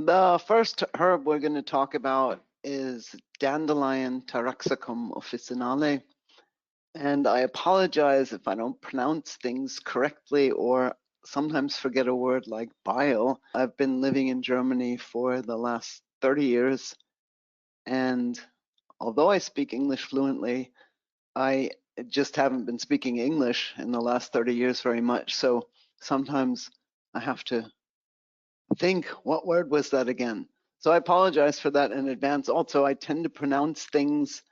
The first herb we're going to talk about is Dandelion Taraxacum officinale. And I apologize if I don't pronounce things correctly or sometimes forget a word like bile. I've been living in Germany for the last 30 years, and although I speak English fluently, I just haven't been speaking English in the last 30 years very much. So sometimes I have to think, what word was that again? So I apologize for that in advance. Also, I tend to pronounce things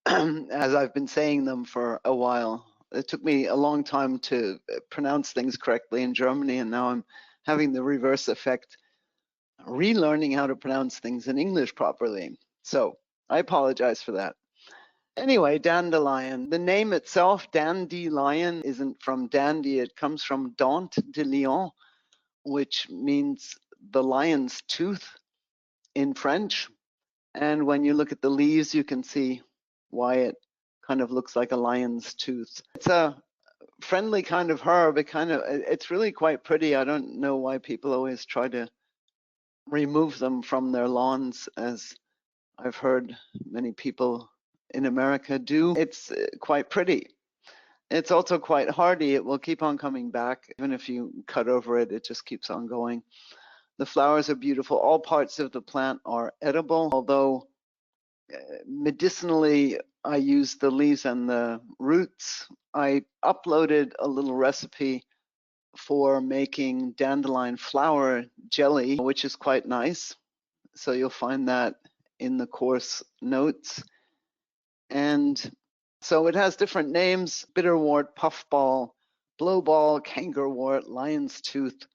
as I've been saying them for a while. It took me a long time to pronounce things correctly in Germany, and now I'm having the reverse effect, relearning how to pronounce things in English properly. So I apologize for that. Anyway, dandelion. The name itself, dandelion, isn't from dandy. It comes from dent de lion, which means the lion's tooth in French. And when you look at the leaves, you can see why it kind of looks like a lion's tooth. It's a friendly kind of herb. It's really quite pretty. I don't know why people always try to remove them from their lawns, as I've heard many people in America do. It's quite pretty. It's also quite hardy. It will keep on coming back. Even if you cut over it, it just keeps on going. The flowers are beautiful. All parts of the plant are edible, although medicinally, I use the leaves and the roots. I uploaded a little recipe for making dandelion flower jelly, which is quite nice. So you'll find that in the course notes. And so it has different names: bitterwort, puffball, blowball, kangarwort, lion's tooth,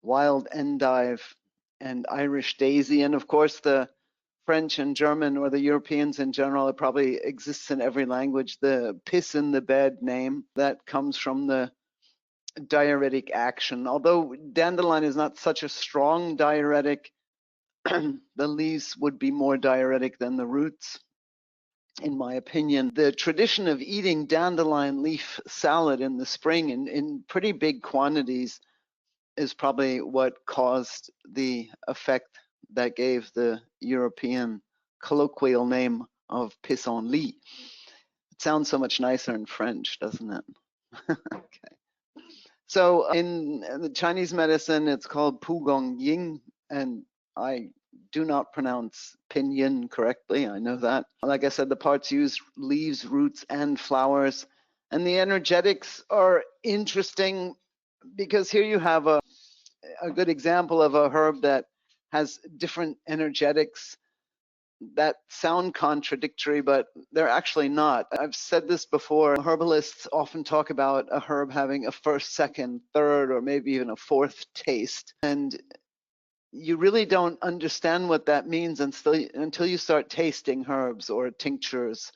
wild endive, and Irish daisy. And of course, the French and German, or the Europeans in general, it probably exists in every language, the piss in the bed name that comes from the diuretic action. Although dandelion is not such a strong diuretic, the leaves would be more diuretic than the roots, in my opinion. The tradition of eating dandelion leaf salad in the spring in pretty big quantities is probably what caused the effect that gave the European colloquial name of pissenlit. It sounds so much nicer in French, doesn't it? Okay. So in the Chinese medicine, it's called pugong ying, and I do not pronounce pinyin correctly. I know that. Like I said, the parts use leaves, roots, and flowers. And the energetics are interesting because here you have a good example of a herb that has different energetics that sound contradictory, but they're actually not. I've said this before. Herbalists often talk about a herb having a first, second, third, or maybe even a fourth taste. And you really don't understand what that means until you start tasting herbs or tinctures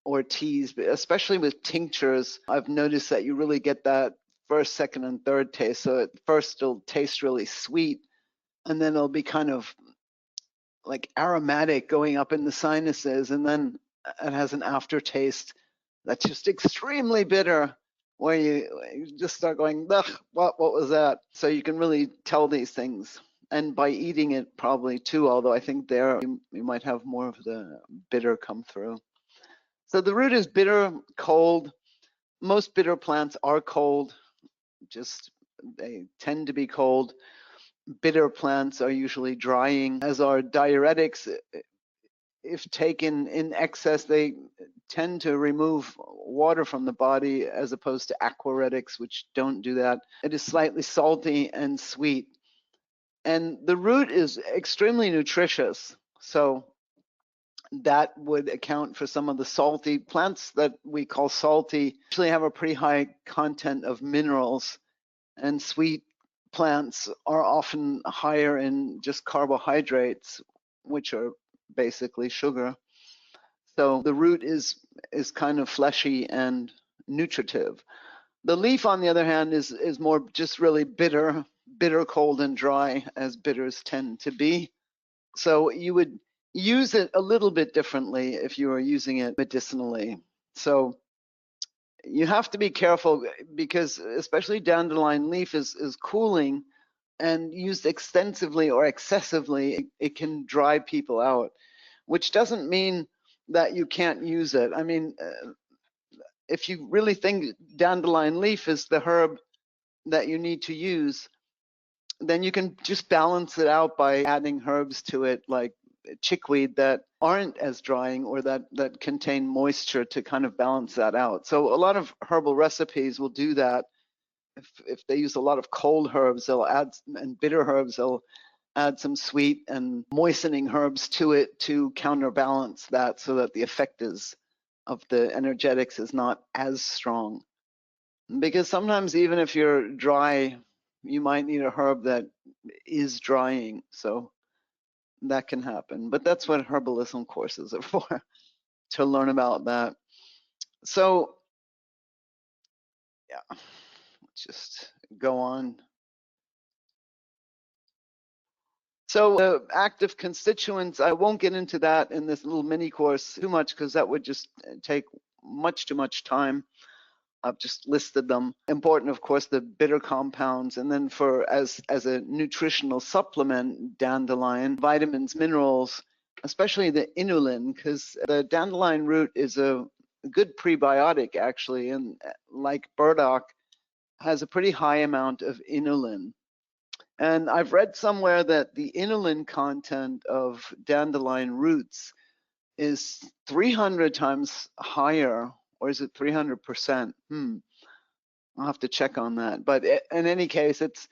or teas. Especially with tinctures, I've noticed that you really get that first, second, and third taste. So at first it'll taste really sweet, and then it'll be kind of like aromatic going up in the sinuses, and then it has an aftertaste that's just extremely bitter, where you just start going, ugh, what was that? So you can really tell these things. And by eating it probably too, although I think there you might have more of the bitter come through. So the root is bitter, cold. Most bitter plants are cold, just they tend to be cold. Bitter plants are usually drying, as are diuretics. If taken in excess, they tend to remove water from the body, as opposed to aquaretics, which don't do that. It is slightly salty and sweet. And the root is extremely nutritious. So that would account for some of the salty plants that we call salty. Actually have a pretty high content of minerals, and sweet plants are often higher in just carbohydrates, which are basically sugar. So the root is kind of fleshy and nutritive. The leaf, on the other hand, is more just really bitter, cold, and dry, as bitters tend to be. So you would use it a little bit differently if you were using it medicinally. So you have to be careful, because especially dandelion leaf is cooling, and used extensively or excessively, it can dry people out, which doesn't mean that you can't use it. I mean, if you really think dandelion leaf is the herb that you need to use, then you can just balance it out by adding herbs to it, like chickweed, that aren't as drying or that contain moisture to kind of balance that out. So a lot of herbal recipes will do that. If they use a lot of cold herbs, they'll add, and bitter herbs, they'll add some sweet and moistening herbs to it to counterbalance that, so that the effect of the energetics is not as strong. Because sometimes even if you're dry, you might need a herb that is drying. So that can happen. But that's what herbalism courses are for, to learn about that. So yeah, let's just go on. So the active constituents, I won't get into that in this little mini course too much, because that would just take much too much time. I've just listed them. Important, of course, the bitter compounds, and then for as a nutritional supplement, dandelion, vitamins, minerals, especially the inulin, because the dandelion root is a good prebiotic actually, and like burdock, has a pretty high amount of inulin. And I've read somewhere that the inulin content of dandelion roots is 300 times higher, or is it 300%? I'll have to check on that. But in any case, it's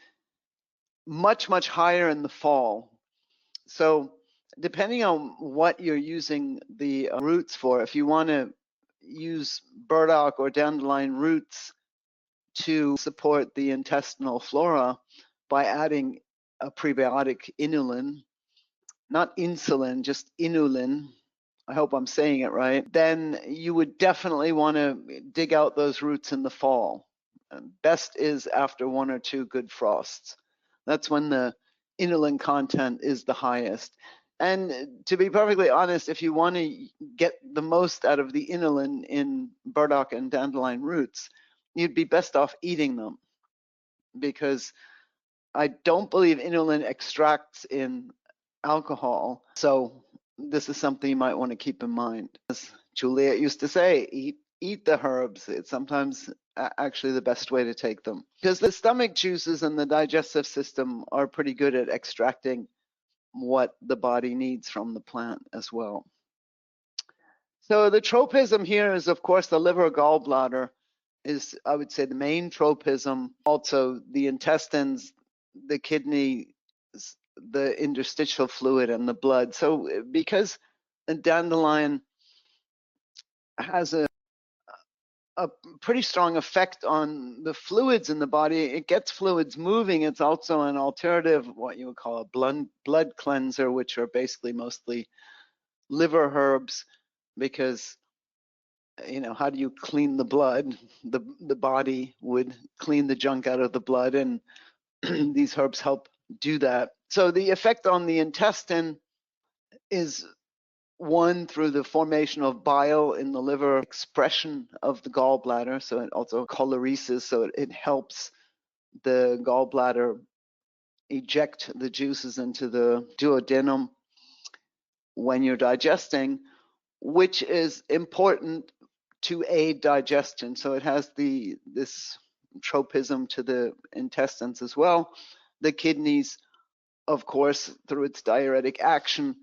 much, much higher in the fall. So depending on what you're using the roots for, if you want to use burdock or dandelion roots to support the intestinal flora by adding a prebiotic inulin, not insulin, just inulin, I hope I'm saying it right, then you would definitely want to dig out those roots in the fall. Best is after 1 or 2 good frosts. That's when the inulin content is the highest. And to be perfectly honest, if you want to get the most out of the inulin in burdock and dandelion roots, you'd be best off eating them, because I don't believe inulin extracts in alcohol. So this is something you might want to keep in mind. As Juliet used to say, eat the herbs. It's sometimes actually the best way to take them, because the stomach juices and the digestive system are pretty good at extracting what the body needs from the plant as well. So the tropism here is, of course, the liver, gallbladder is, I would say, the main tropism. Also the intestines, the kidney, the interstitial fluid, and the blood. So because a dandelion has a pretty strong effect on the fluids in the body, it gets fluids moving. It's also an alternative, what you would call a blood cleanser, which are basically mostly liver herbs, because how do you clean the blood? The body would clean the junk out of the blood, and these herbs help do that. So the effect on the intestine is, one, through the formation of bile in the liver, expression of the gallbladder, so it also choleresis, so it helps the gallbladder eject the juices into the duodenum when you're digesting, which is important to aid digestion. So it has this tropism to the intestines as well. The kidneys, of course, through its diuretic action,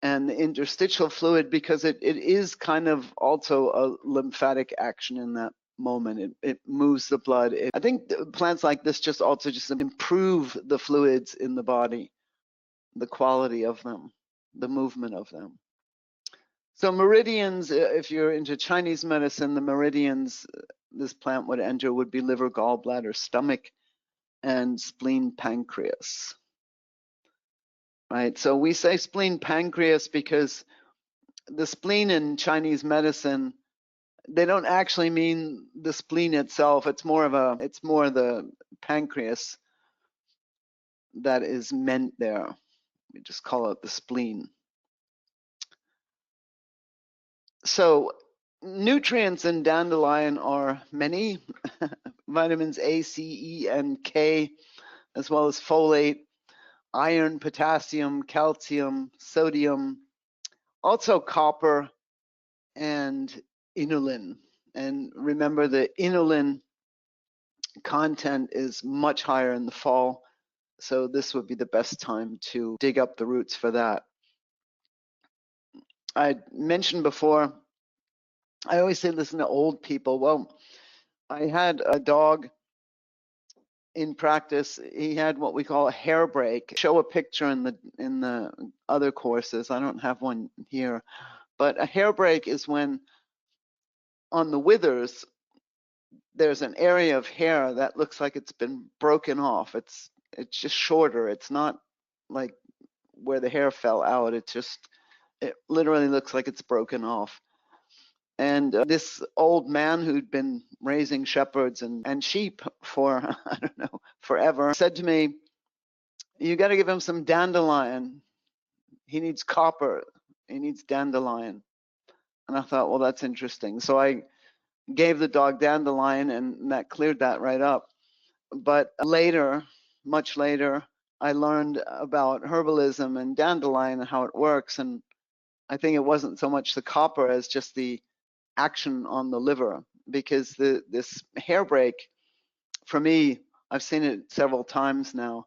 and the interstitial fluid, because it is kind of also a lymphatic action in that moment. It moves the blood. I think plants like this just improve the fluids in the body, the quality of them, the movement of them. So meridians, if you're into Chinese medicine, the meridians this plant would enter would be liver, gallbladder, stomach, and spleen, pancreas. Right, so we say spleen, pancreas because the spleen in Chinese medicine, they don't actually mean the spleen itself. It's more the pancreas that is meant there. We just call it the spleen. So nutrients in dandelion are many. Vitamins A, C, E, and K. as well as folate, iron, potassium, calcium, sodium, also copper, and inulin. And remember, the inulin content is much higher in the fall, so this would be the best time to dig up the roots for that. I mentioned before, I always say listen to old people. Well, I had a dog in practice. He had what we call a hair break. Show a picture in the other courses. I don't have one here, but a hair break is when on the withers there's an area of hair that looks like it's been broken off. It's just shorter. It's not like where the hair fell out. It literally looks like it's broken off. And this old man who'd been raising shepherds and sheep for, I don't know, forever, said to me, you got to give him some dandelion. He needs copper. He needs dandelion. And I thought, well, that's interesting. So I gave the dog dandelion, and that cleared that right up. But later, much later, I learned about herbalism and dandelion and how it works. And I think it wasn't so much the copper as just the action on the liver, because this hair break, for me, I've seen it several times now,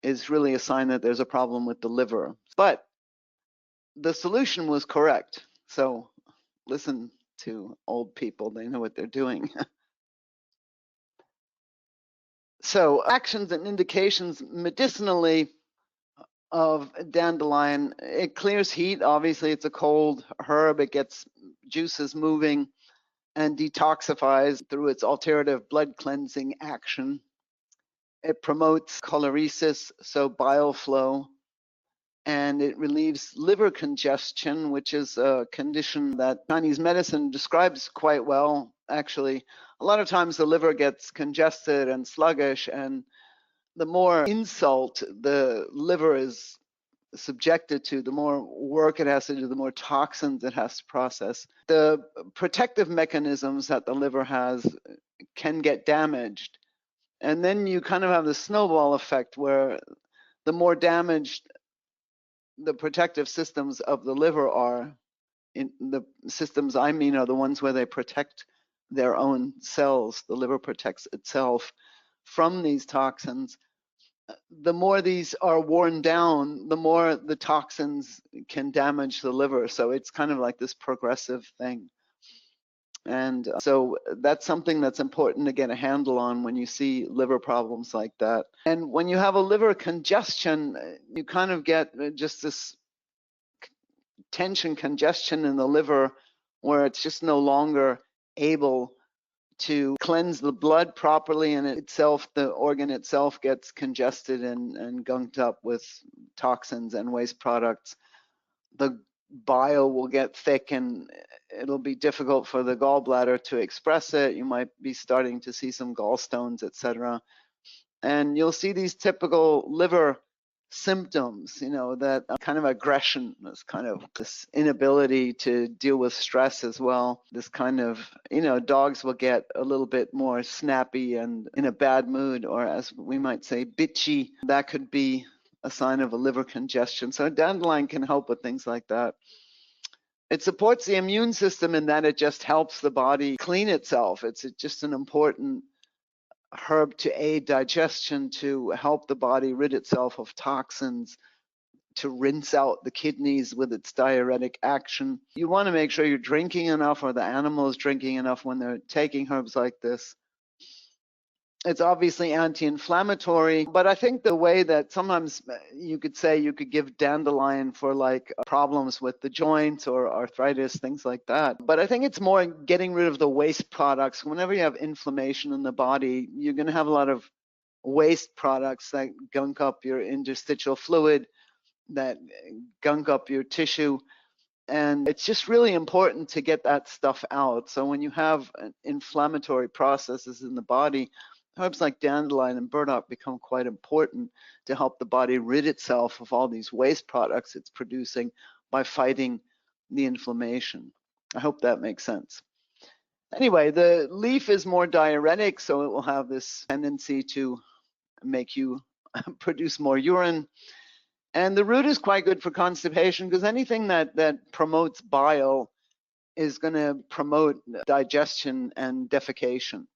is really a sign that there's a problem with the liver. But the solution was correct. So listen to old people, they know what they're doing. So actions and indications medicinally of dandelion: it clears heat. Obviously, it's a cold herb. It gets juices moving and detoxifies through its alterative blood cleansing action. It promotes choleresis, so bile flow, and it relieves liver congestion, which is a condition that Chinese medicine describes quite well, actually. A lot of times the liver gets congested and sluggish, and the more insult the liver is subjected to, the more work it has to do, the more toxins it has to process. The protective mechanisms that the liver has can get damaged. And then you kind of have the snowball effect where the more damaged the protective systems of the liver are, in the systems I mean are the ones where they protect their own cells. The liver protects itself from these toxins. The more these are worn down, the more the toxins can damage the liver. So it's kind of like this progressive thing. And so that's something that's important to get a handle on when you see liver problems like that. And when you have a liver congestion, you kind of get just this tension, congestion in the liver, where it's just no longer able to cleanse the blood properly, and itself, the organ itself, gets congested and gunked up with toxins and waste products. The bile will get thick, and it'll be difficult for the gallbladder to express it. You might be starting to see some gallstones, etc. And you'll see these typical liver symptoms, that kind of aggression, this kind of this inability to deal with stress as well. This kind of, dogs will get a little bit more snappy and in a bad mood, or as we might say, bitchy. That could be a sign of a liver congestion. So dandelion can help with things like that. It supports the immune system in that it just helps the body clean itself. It's just an important herb to aid digestion, to help the body rid itself of toxins, to rinse out the kidneys with its diuretic action. You want to make sure you're drinking enough, or the animal is drinking enough when they're taking herbs like this. It's obviously anti-inflammatory, but I think the way that sometimes you could say you could give dandelion for like problems with the joints or arthritis, things like that. But I think it's more getting rid of the waste products. Whenever you have inflammation in the body, you're going to have a lot of waste products that gunk up your interstitial fluid, that gunk up your tissue. And it's just really important to get that stuff out. So when you have inflammatory processes in the body, herbs like dandelion and burdock become quite important to help the body rid itself of all these waste products it's producing by fighting the inflammation. I hope that makes sense. Anyway, the leaf is more diuretic, so it will have this tendency to make you produce more urine. And the root is quite good for constipation because anything that promotes bile is going to promote digestion and defecation.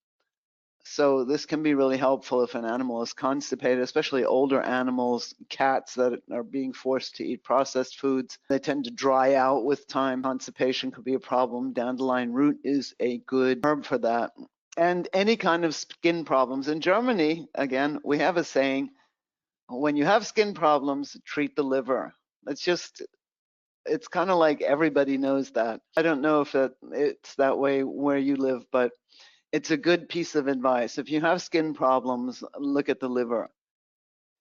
So this can be really helpful if an animal is constipated, especially older animals, cats that are being forced to eat processed foods. They tend to dry out with time. Constipation could be a problem. Dandelion root is a good herb for that. And any kind of skin problems. In Germany, again, we have a saying, when you have skin problems, treat the liver. It's kind of like everybody knows that. I don't know if it's that way where you live, but it's a good piece of advice. If you have skin problems, look at the liver.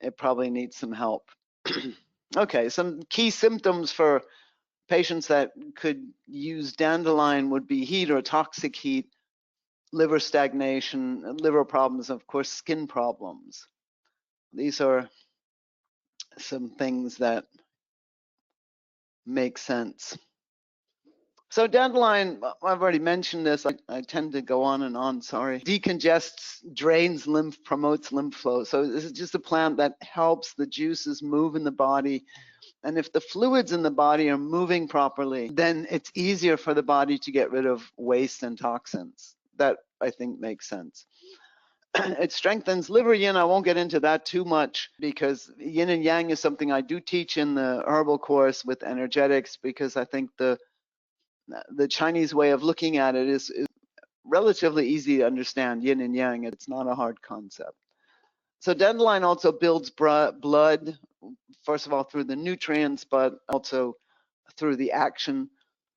It probably needs some help. Okay, some key symptoms for patients that could use dandelion would be heat or toxic heat, liver stagnation, liver problems, of course, skin problems. These are some things that make sense. So dandelion, I've already mentioned this. I tend to go on and on, sorry. Decongests, drains lymph, promotes lymph flow. So this is just a plant that helps the juices move in the body. And if the fluids in the body are moving properly, then it's easier for the body to get rid of waste and toxins. That, I think, makes sense. It strengthens liver yin. I won't get into that too much because yin and yang is something I do teach in the herbal course with energetics, because I think the Chinese way of looking at it is relatively easy to understand, yin and yang. It's not a hard concept. So dandelion also builds blood, first of all through the nutrients, but also through the action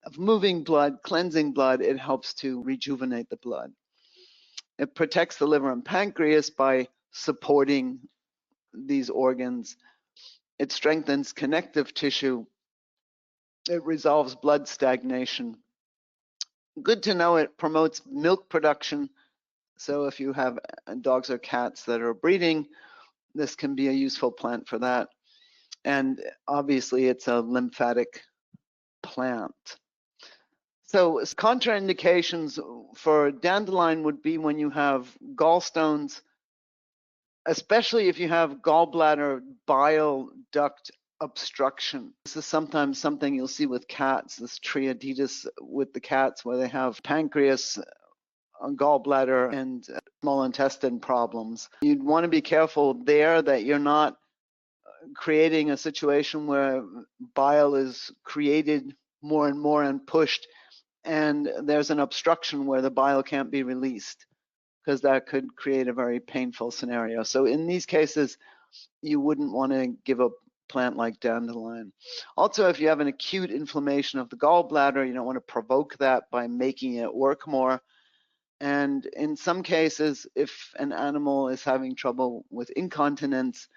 of moving blood, cleansing blood. It helps to rejuvenate the blood. It protects the liver and pancreas by supporting these organs. It strengthens connective tissue. It resolves blood stagnation. Good to know it promotes milk production. So if you have dogs or cats that are breeding, this can be a useful plant for that. And obviously it's a lymphatic plant. So contraindications for dandelion would be when you have gallstones, especially if you have gallbladder bile duct obstruction. This is sometimes something you'll see with cats, this triaditis with the cats, where they have pancreas, gallbladder, and small intestine problems. You'd want to be careful there that you're not creating a situation where bile is created more and more and pushed, and there's an obstruction where the bile can't be released, because that could create a very painful scenario. So in these cases, you wouldn't want to give a plant like dandelion. Also, if you have an acute inflammation of the gallbladder, you don't want to provoke that by making it work more. And in some cases, if an animal is having trouble with incontinence,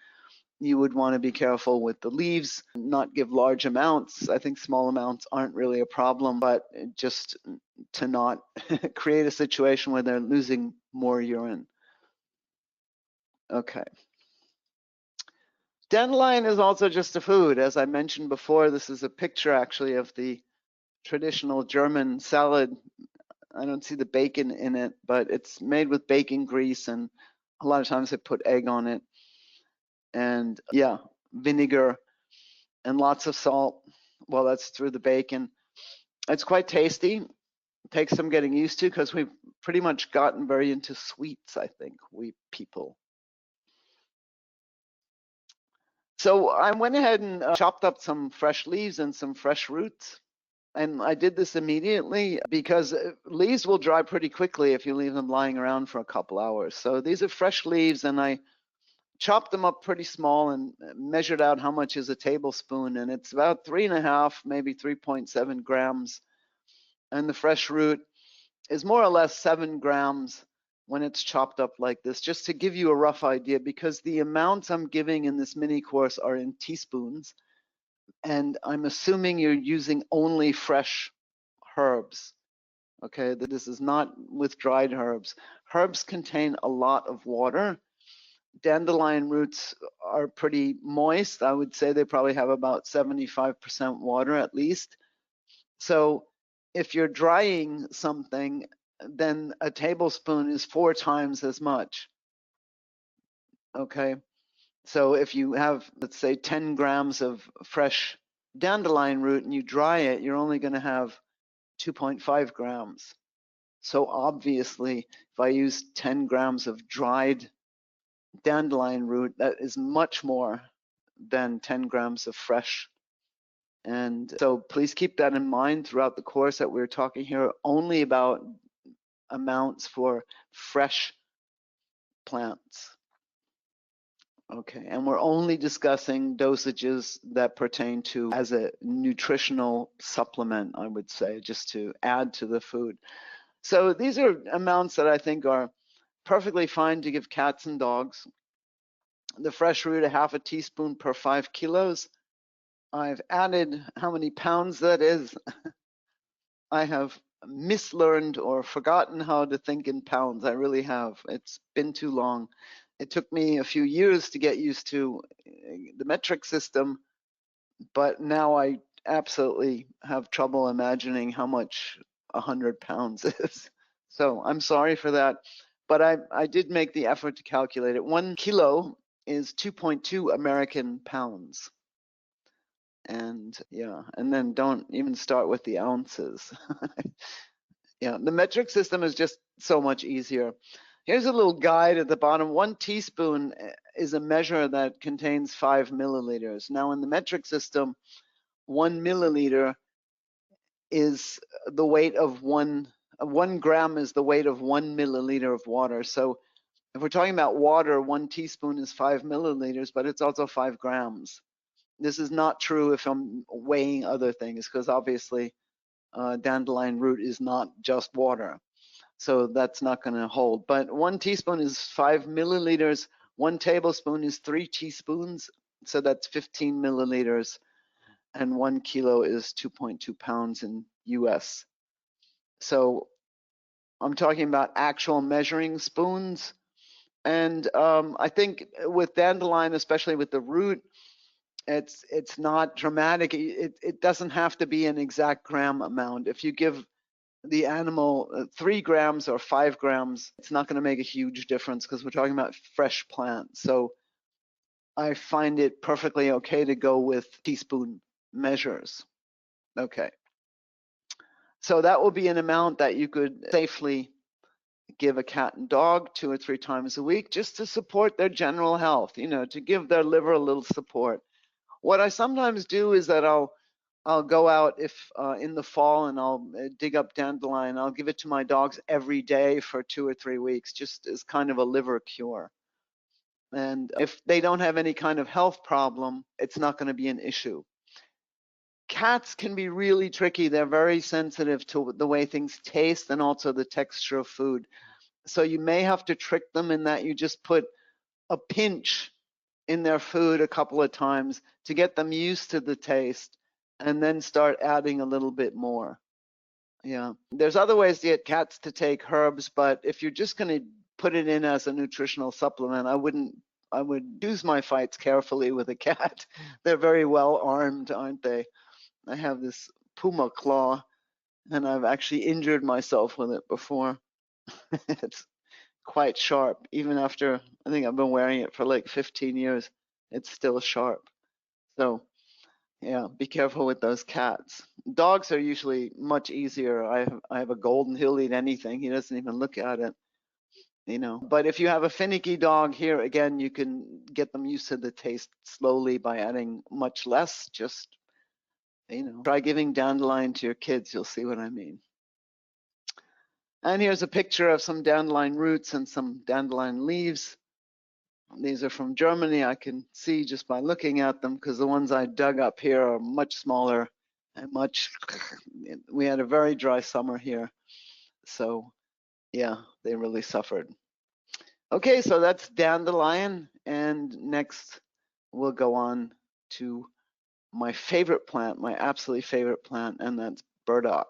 you would want to be careful with the leaves, not give large amounts. I think small amounts aren't really a problem, but just to not create a situation where they're losing more urine. Okay. Dandelion is also just a food. As I mentioned before, this is a picture actually of the traditional German salad. I don't see the bacon in it, but it's made with bacon grease, and a lot of times they put egg on it. And yeah, vinegar and lots of salt. Well, that's through the bacon. It's quite tasty. It takes some getting used to because we've pretty much gotten very into sweets, I think, we people. So I went ahead and chopped up some fresh leaves and some fresh roots. And I did this immediately because leaves will dry pretty quickly if you leave them lying around for a couple hours. So these are fresh leaves, and I chopped them up pretty small and measured out how much is a tablespoon, and it's about 3.5, maybe 3.7 grams. And the fresh root is more or less 7 grams when it's chopped up like this, just to give you a rough idea, because the amounts I'm giving in this mini course are in teaspoons, and I'm assuming you're using only fresh herbs. Okay, that this is not with dried herbs. Herbs contain a lot of water. Dandelion roots are pretty moist. I would say they probably have about 75% water at least. So if you're drying something, then a tablespoon is 4 times as much. Okay, So if you have, let's say, 10 grams of fresh dandelion root and you dry it, you're only going to have 2.5 grams. So obviously, if I use 10 grams of dried dandelion root, that is much more than 10 grams of fresh. And so please keep that in mind throughout the course that we're talking here only about amounts for fresh plants. Okay, and we're only discussing dosages that pertain to as a nutritional supplement, I would say, just to add to the food. So these are amounts that I think are perfectly fine to give cats and dogs. The fresh root, 1/2 teaspoon per 5 kilos. I've added how many pounds that is. I have mislearned or forgotten how to think in pounds. I really have. It's been too long. It took me a few years to get used to the metric system, but now I absolutely have trouble imagining how much 100 pounds is. So I'm sorry for that, but I did make the effort to calculate it. 1 kilo is 2.2 American pounds. And yeah, and then don't even start with the ounces. Yeah, the metric system is just so much easier. Here's a little guide at the bottom. 1 teaspoon is a measure that contains 5 milliliters. Now in the metric system, 1 milliliter is the weight of 1 gram is the weight of 1 milliliter of water. So if we're talking about water, 1 teaspoon is 5 milliliters, but it's also 5 grams. This is not true if I'm weighing other things, because obviously dandelion root is not just water. So that's not going to hold. But 1 teaspoon is 5 milliliters. 1 tablespoon is 3 teaspoons. So that's 15 milliliters. And 1 kilo is 2.2 pounds in US. So I'm talking about actual measuring spoons. And I think with dandelion, especially with the root, it's not dramatic. It doesn't have to be an exact gram amount. If you give the animal 3 grams or 5 grams, it's not going to make a huge difference because we're talking about fresh plants. So I find it perfectly okay to go with teaspoon measures. Okay. So that will be an amount that you could safely give a cat and dog 2 or 3 times a week just to support their general health, to give their liver a little support. What I sometimes do is that I'll go out if in the fall and I'll dig up dandelion. I'll give it to my dogs every day for 2 or 3 weeks, just as kind of a liver cure. And if they don't have any kind of health problem, it's not going to be an issue. Cats can be really tricky. They're very sensitive to the way things taste and also the texture of food. So you may have to trick them in that you just put a pinch in their food a couple of times to get them used to the taste and then start adding a little bit more. Yeah, there's other ways to get cats to take herbs, but if you're just going to put it in as a nutritional supplement, I would choose my fights carefully with a cat. They're very well armed, aren't they? I have this puma claw and I've actually injured myself with it before. It's quite sharp. Even after, I think I've been wearing it for like 15 years, it's still sharp. So yeah, be careful with those cats. Dogs are usually much easier. I have a golden, he'll eat anything. He doesn't even look at it, But if you have a finicky dog, here again, you can get them used to the taste slowly by adding much less. Just, try giving dandelion to your kids. You'll see what I mean. And here's a picture of some dandelion roots and some dandelion leaves. These are from Germany. I can see just by looking at them because the ones I dug up here are much smaller and we had a very dry summer here. So yeah, they really suffered. Okay, so that's dandelion. And next we'll go on to my favorite plant, my absolutely favorite plant, and that's burdock.